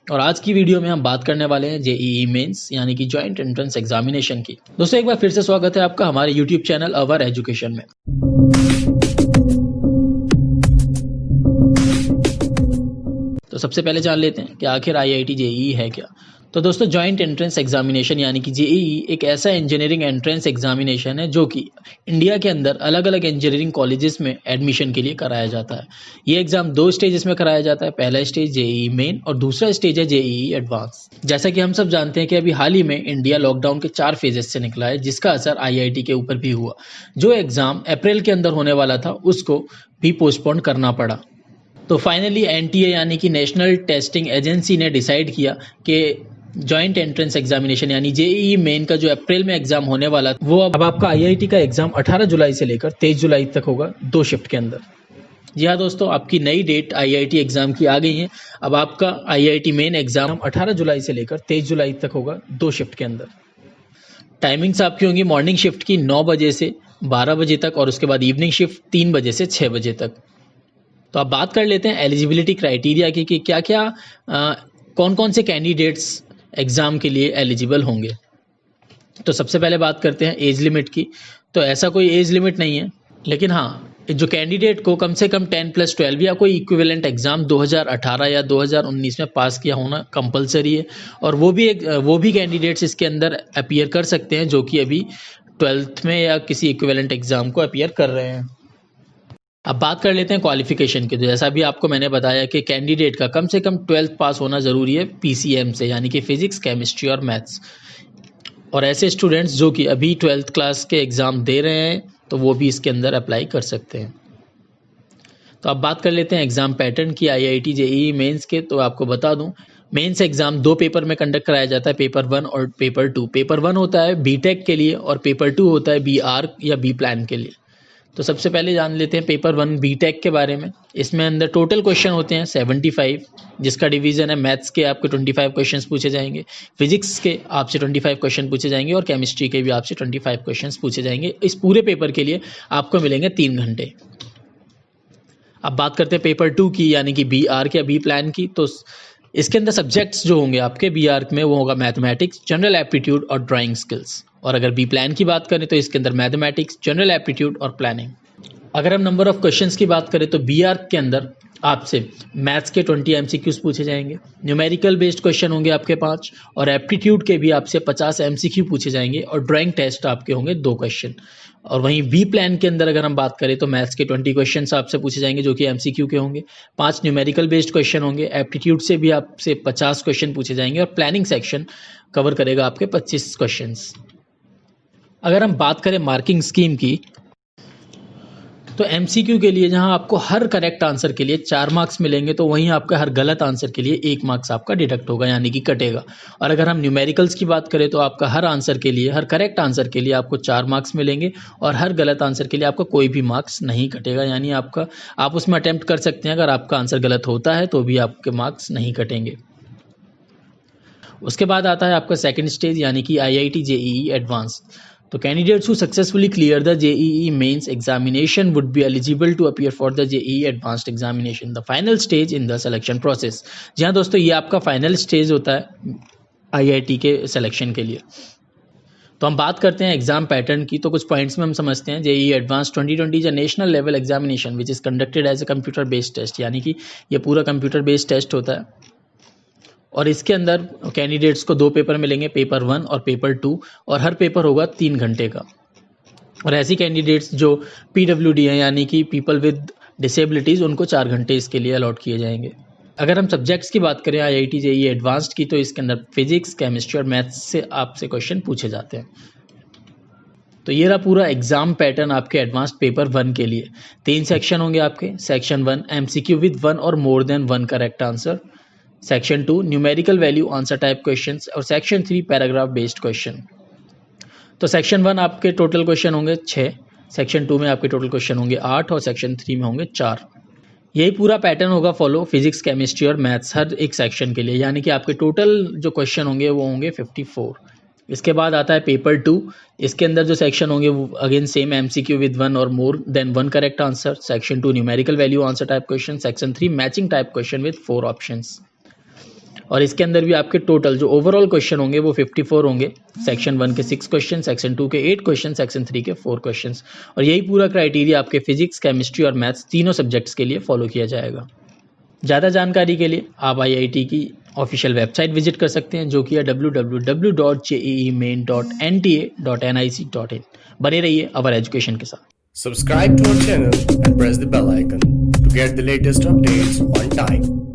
और आज की वीडियो में हम बात करने वाले हैं जेईई मेंस यानी कि जॉइंट एंट्रेंस एग्जामिनेशन की। दोस्तों एक बार फिर से स्वागत है आपका हमारे यूट्यूब चैनल अवर एजुकेशन में। तो सबसे पहले जान लेते हैं कि आखिर आईआईटी जेईई है क्या। तो दोस्तों जॉइंट एंट्रेंस एग्जामिनेशन यानी कि जेईई एक ऐसा इंजीनियरिंग एंट्रेंस एग्जामिनेशन है जो कि इंडिया के अंदर अलग अलग इंजीनियरिंग कॉलेजेस में एडमिशन के लिए कराया जाता है। ये एग्जाम 2 स्टेजेस में कराया जाता है। पहला स्टेज जेईई मेन और दूसरा स्टेज है जेईई एडवांस। जैसा कि हम सब जानते हैं कि अभी हाल ही में इंडिया लॉकडाउन के 4 फेजेस से निकला है, जिसका असर आईआईटी के ऊपर भी हुआ। जो एग्जाम अप्रैल के अंदर होने वाला था उसको भी पोस्टपोन करना पड़ा। तो फाइनली एनटीए यानी कि नेशनल टेस्टिंग एजेंसी ने डिसाइड किया कि जॉइंट एंट्रेंस एग्जामिनेशन यानी जेईई मेन का जो अप्रैल में एग्जाम होने वाला वो अब आपका आईआईटी का एग्जाम 18 जुलाई से लेकर 23 जुलाई तक होगा, 2 शिफ्ट के अंदर। जी हाँ दोस्तों, आपकी नई डेट आईआईटी एग्जाम की आ गई है। अब आपका आईआईटी मेन एग्जाम 18 जुलाई से लेकर 23 जुलाई तक होगा, 2 शिफ्ट के अंदर। टाइमिंग्स आपकी होंगी मॉर्निंग शिफ्ट की 9 बजे से 12 बजे तक और उसके बाद इवनिंग शिफ्ट 3 बजे से 6 बजे तक। तो अब बात कर लेते हैं एलिजिबिलिटी क्राइटेरिया की कि क्या क्या कौन कौन से कैंडिडेट्स एग्ज़ाम के लिए एलिजिबल होंगे। तो सबसे पहले बात करते हैं एज लिमिट की। तो ऐसा कोई एज लिमिट नहीं है, लेकिन हाँ जो कैंडिडेट को कम से कम 10+12 या कोई इक्विवेलेंट एग्ज़ाम 2018 या 2019 में पास किया होना कंपलसरी है। और वो भी कैंडिडेट्स इसके अंदर अपीयर कर सकते हैं जो कि अभी 12th में या किसी इक्विवेलेंट एग्ज़ाम को अपीयर कर रहे हैं। अब बात कर लेते हैं क्वालिफिकेशन की। तो जैसा भी आपको मैंने बताया कि कैंडिडेट का कम से कम 12th पास होना ज़रूरी है पीसीएम से, यानी कि फिजिक्स, केमिस्ट्री और मैथ्स। और ऐसे स्टूडेंट्स जो कि अभी 12th क्लास के एग्ज़ाम दे रहे हैं तो वो भी इसके अंदर अप्लाई कर सकते हैं। तो अब बात कर लेते हैं एग्ज़ाम पैटर्न की आईआईटी जेईई मेंस के। तो आपको बता दूं मेंस एग्ज़ाम 2 पेपर में कंडक्ट कराया जाता है, पेपर 1 और पेपर 2। पेपर 1 होता है बीटेक के लिए और पेपर 2 होता है बी आर्क या बी प्लान के लिए। तो सबसे पहले जान लेते हैं पेपर 1 बीटेक के बारे में। इसमें अंदर टोटल क्वेश्चन होते हैं 75, जिसका डिवीजन है मैथ्स के आपके 25 क्वेश्चंस पूछे जाएंगे, फिजिक्स के आपसे 25 क्वेश्चन पूछे जाएंगे और केमिस्ट्री के भी आपसे 25 क्वेश्चंस पूछे जाएंगे। इस पूरे पेपर के लिए आपको मिलेंगे 3 घंटे। अब बात करते हैं पेपर 2 की यानी कि बी आर्क या बी प्लान की। तो इसके अंदर सब्जेक्ट्स जो होंगे आपके बी आर्क में वो होगा मैथमेटिक्स, जनरल एप्टीट्यूड और ड्राइंग स्किल्स। और अगर बी प्लान की बात करें तो इसके अंदर मैथमेटिक्स, जनरल एप्टीट्यूड और प्लानिंग। अगर हम नंबर ऑफ क्वेश्चंस की बात करें तो बी आर्क के अंदर आपसे मैथ्स के 20 एमसीक्यूज पूछे जाएंगे, न्यूमेरिकल बेस्ड क्वेश्चन होंगे आपके 5 और एप्टीट्यूड के भी आपसे 50 एमसीक्यू पूछे जाएंगे और ड्राइंग टेस्ट आपके होंगे 2 क्वेश्चन। और वहीं बी प्लान के अंदर अगर हम बात करें तो मैथ्स के 20 क्वेश्चन आपसे पूछे जाएंगे जो कि एमसीक्यू के होंगे, 5 न्यूमेरिकल बेस्ड क्वेश्चन होंगे, एप्टीट्यूड से भी आपसे 50 क्वेश्चन पूछे जाएंगे और प्लानिंग सेक्शन कवर करेगा आपके 25 क्वेश्चन। अगर हम बात करें मार्किंग स्कीम की तो एमसीक्यू के लिए जहां आपको हर करेक्ट आंसर के लिए 4 मार्क्स मिलेंगे तो वहीं आपका हर गलत आंसर के लिए 1 मार्क्स आपका डिडक्ट होगा यानी कि कटेगा। और अगर हम न्यूमेरिकल्स की बात करें तो आपका हर आंसर के लिए, हर करेक्ट आंसर के लिए आपको 4 मार्क्स मिलेंगे और हर गलत आंसर के लिए आपका कोई भी मार्क्स नहीं कटेगा, यानी आप उसमें अटेम्प्ट कर सकते हैं। अगर आपका आंसर गलत होता है तो भी आपके मार्क्स नहीं कटेंगे। उसके बाद आता है आपका सेकंड स्टेज यानी कि आईआईटी जेईई एडवांस। तो candidates who successfully clear the JEE mains examination would be eligible to appear for the JEE advanced examination, the final stage in the selection process. जी हाँ दोस्तों, ये आपका फाइनल स्टेज होता है आईआईटी के selection के लिए। तो हम बात करते हैं एग्जाम पैटर्न की। तो कुछ पॉइंट्स में हम समझते हैं JEE advance 2020 is a national level examination which is conducted as a computer based test, यानी कि ये पूरा कंप्यूटर बेस्ड टेस्ट होता है और इसके अंदर कैंडिडेट्स को 2 पेपर मिलेंगे, पेपर 1 और पेपर 2 और हर पेपर होगा 3 घंटे का। और ऐसी कैंडिडेट्स जो पीडब्ल्यूडी हैं यानी कि पीपल विद डिसेबिलिटीज़, उनको 4 घंटे इसके लिए अलॉट किए जाएंगे। अगर हम सब्जेक्ट्स की बात करें आईआईटी जेईई एडवांस्ड की तो इसके अंदर फिजिक्स, केमिस्ट्री और मैथ्स से आपसे क्वेश्चन पूछे जाते हैं। तो ये रहा पूरा एग्जाम पैटर्न आपके एडवांस्ड पेपर 1 के लिए। 3 सेक्शन होंगे आपके। सेक्शन 1 एमसीक्यू विद 1 और more than 1 correct answer, section 2 numerical value answer type questions और सेक्शन 3 पैराग्राफ बेस्ड क्वेश्चन। तो सेक्शन 1 आपके टोटल क्वेश्चन होंगे 6, सेक्शन 2 में आपके टोटल क्वेश्चन होंगे 8 और सेक्शन 3 में होंगे 4। यही पूरा पैटर्न होगा फॉलो फिजिक्स, केमिस्ट्री और मैथ्स हर एक सेक्शन के लिए, यानी कि आपके टोटल जो क्वेश्चन होंगे वो होंगे 54। इसके बाद आता है पेपर 2। इसके अंदर जो सेक्शन होंगे वो अगेन सेम एमसीक्यू विद 1 और more than 1 correct answer, section 2 numerical value answer type question, section 3 matching type question with 4 options. और इसके अंदर भी आपके टोटल जो ओवरऑल क्वेश्चन होंगे वो 54 होंगे। सेक्शन 1 के 6 क्वेश्चन, सेक्शन 2 के 8 क्वेश्चन, सेक्शन 3 के 4 क्वेश्चन। और यही पूरा क्राइटेरिया आपके फिजिक्स, केमिस्ट्री और मैथ्स तीनों सब्जेक्ट्स के लिए फॉलो किया जाएगा। ज़्यादा जानकारी के लिए आप IIT की ऑफिशियल वेबसाइट विजिट कर सकते हैं, जो कि है www.jeemain.nta.nic.in। बने रहिए अवर एजुकेशन के साथ। Subscribe to our channel and press the bell icon to get the latest updates on time.